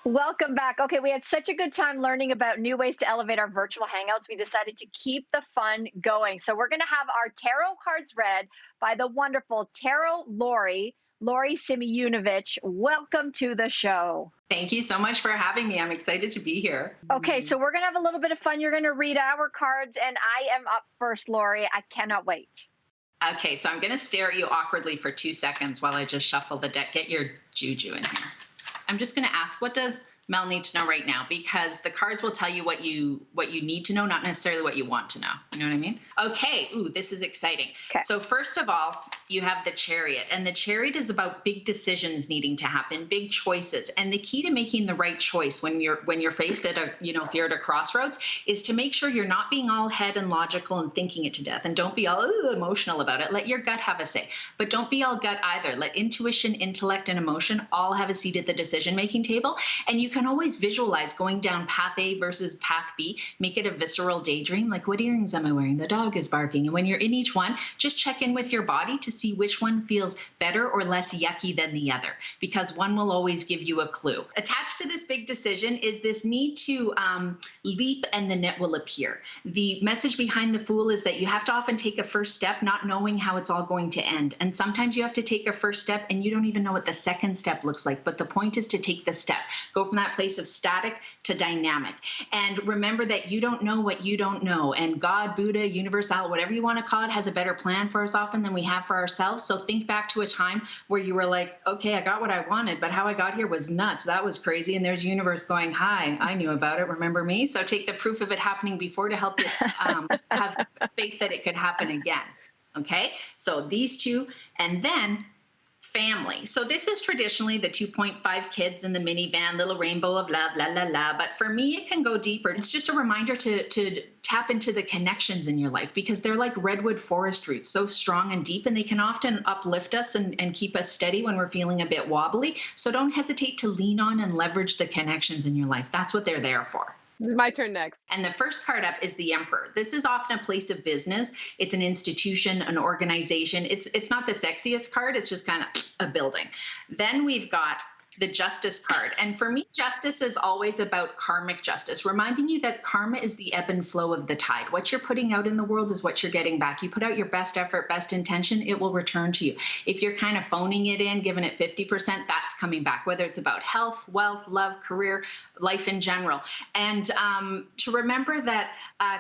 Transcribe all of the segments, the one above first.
Welcome back. Okay, we had such a good time learning about new ways to elevate our virtual hangouts. We decided to keep the fun going. So we're going to have our tarot cards read by the wonderful tarot Lori Simeunovic. Welcome to the show. Thank you so much for having me. I'm excited to be here. Okay, so we're going to have a little bit of fun. You're going to read our cards, and I am up first, Lori. I cannot wait. Okay, so I'm going to stare at you awkwardly for 2 seconds while I just shuffle the deck. Get your juju in here. I'm just going to ask, what does Mel need to know right now? Because the cards will tell you what you need to know, not necessarily what you want to know. You know what I mean? Okay. Ooh, this is exciting. Okay. So first of all, you have the Chariot, and the Chariot is about big decisions needing to happen, big choices. And the key to making the right choice when you're faced at if you're at a crossroads, is to make sure you're not being all head and logical and thinking it to death, and don't be all emotional about it. Let your gut have a say, but don't be all gut either. Let intuition, intellect, and emotion all have a seat at the decision-making table. And you can always visualize going down path A versus path B. Make it a visceral daydream, like, what earrings am I wearing? The dog is barking. And when you're in each one, just check in with your body to see which one feels better or less yucky than the other, because one will always give you a clue. Attached to this big decision is this need to leap, and then it will appear. The message behind the Fool is that you have to often take a first step not knowing how it's all going to end. And sometimes you have to take a first step and you don't even know what the second step looks like. But the point is to take the step. Go from that place of static to dynamic. And remember that you don't know what you don't know. And God, Buddha, Universal, whatever you want to call it, has a better plan for us often than we have for ourselves. So think back to a time where you were like, okay, I got what I wanted, but how I got here was nuts. That was crazy. And there's universe going, hi, I knew about it. Remember me? So take the proof of it happening before to help you have faith that it could happen again. Okay. So these two, and then family. So this is traditionally the 2.5 kids in the minivan, little rainbow of love, la, la, la. But for me, it can go deeper. It's just a reminder to tap into the connections in your life, because they're like redwood forest roots, so strong and deep, and they can often uplift us and keep us steady when we're feeling a bit wobbly. So don't hesitate to lean on and leverage the connections in your life. That's what they're there for. This is my turn next. And the first card up is the Emperor. This is often a place of business. It's an institution, an organization. It's not the sexiest card. It's just kind of a building. Then we've got the Justice card. And for me, justice is always about karmic justice, reminding you that karma is the ebb and flow of the tide. What you're putting out in the world is what you're getting back. You put out your best effort, best intention, it will return to you. If you're kind of phoning it in, giving it 50%, that's coming back, whether it's about health, wealth, love, career, life in general. And to remember that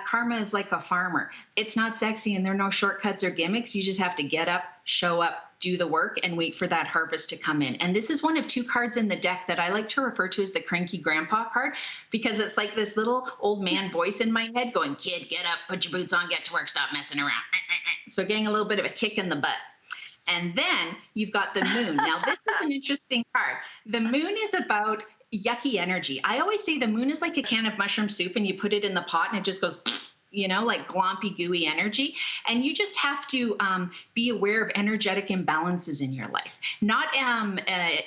karma is like a farmer. It's not sexy and there are no shortcuts or gimmicks. You just have to get up, show up, do the work, and wait for that harvest to come in. And this is one of two cards in the deck that I like to refer to as the cranky grandpa card, because it's like this little old man voice in my head going, kid, get up, put your boots on, get to work, stop messing around. So getting a little bit of a kick in the butt. And then you've got the Moon. Now, this is an interesting card. The Moon is about yucky energy. I always say the Moon is like a can of mushroom soup, and you put it in the pot and it just goes, like glompy, gooey energy. And you just have to be aware of energetic imbalances in your life. Not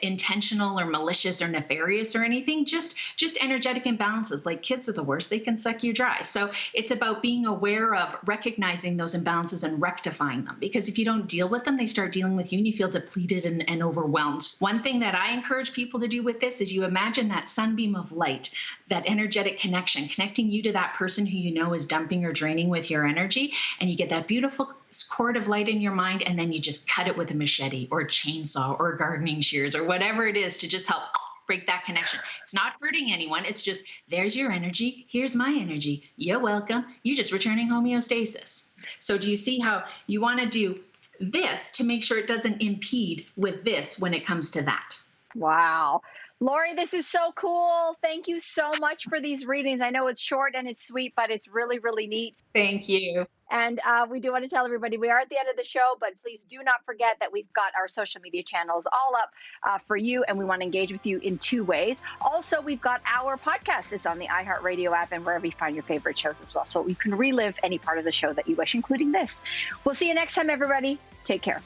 intentional or malicious or nefarious or anything, just energetic imbalances. Like, kids are the worst. They can suck you dry. So it's about being aware of recognizing those imbalances and rectifying them. Because if you don't deal with them, they start dealing with you and you feel depleted and overwhelmed. One thing that I encourage people to do with this is you imagine that sunbeam of light, that energetic connection, connecting you to that person who you know is dumping or draining with your energy, and you get that beautiful cord of light in your mind, and then you just cut it with a machete or a chainsaw or gardening shears or whatever it is to just help break that connection. It's not hurting anyone. It's just, there's your energy. Here's my energy. You're welcome. You're just returning homeostasis. So do you see how you want to do this to make sure it doesn't impede with this when it comes to that? Wow. Lori, this is so cool. Thank you so much for these readings. I know it's short and it's sweet, but it's really, really neat. Thank you. And we do want to tell everybody we are at the end of the show, but please do not forget that we've got our social media channels all up for you, and we want to engage with you in two ways. Also, we've got our podcast. It's on the iHeartRadio app and wherever you find your favorite shows as well. So you can relive any part of the show that you wish, including this. We'll see you next time, everybody. Take care.